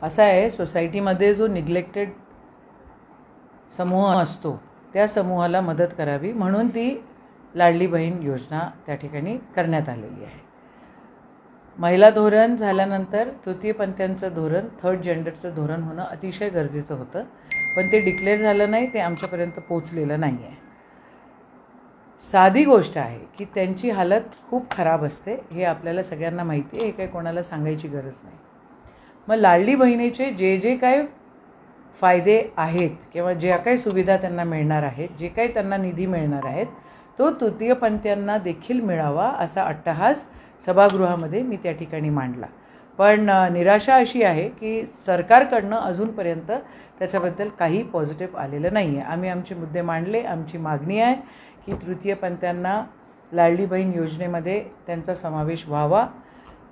असा आहे, सोसायटीमध्ये जो निग्लेक्टेड समूह असतो त्या समूहाला मदत करावी म्हणून ती लाडली बहीण योजना त्या ठिकाणी करण्यात आलेली आहे. महिला धोरण झाल्यानंतर तृतीयपंथीयांचं धोरण, थर्ड जेंडरचं धोरण होणं अतिशय गरजेचं होतं, पण ते डिक्लेअर झालं नाही, ते आमच्यापर्यंत पोचलेलं नाही आहे. साधी गोष्ट आहे की त्यांची हालत खूप खराब असते, हे आपल्याला सगळ्यांना माहिती आहे, हे काही कोणाला सांगायची गरज नाही. मग लाडली बहिणीचे जे जे काय फायदे आहेत किंवा ज्या काही सुविधा त्यांना मिळणार आहेत, जे काही त्यांना निधी मिळणार आहेत, तो तृतीयपंथीयांना देखील मिळावा असा अट्टहास सभागृहामध्ये मी त्या ठिकाणी मांडला. पण निराशा अशी आहे की सरकारकडनं अजूनपर्यंत त्याच्याबद्दल काही पॉझिटिव्ह आलेलं नाही आहे. आम्ही आमचे मुद्दे मांडले. आमची मागणी आहे की तृतीयपंथीयांना लाडली बहीण योजनेमध्ये त्यांचा समावेश व्हावा.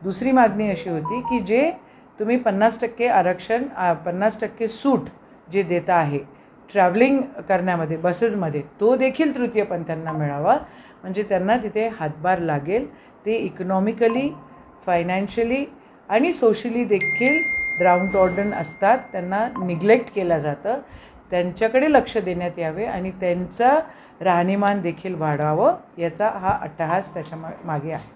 दुसरी मागणी अशी होती की जे तुम्ही 50% आरक्षण, 50% सूट जे देता आहे ट्रॅव्हलिंग करण्यामध्ये, बसेसमध्ये, तो देखील तृतीयपंथीयांना मिळावा, म्हणजे त्यांना तिथे हातभार लागेल. ते इकॉनॉमिकली, फायनान्शियली आणि सोशली देखील डाऊनटॉर्डन असतात, त्यांना निग्लेक्ट केलं जातं. त्यांच्याकडे लक्ष देण्यात यावे आणि त्यांचं राहणीमान देखील वाढवावं, याचा हा अट्टहास त्याच्या मागे आहे.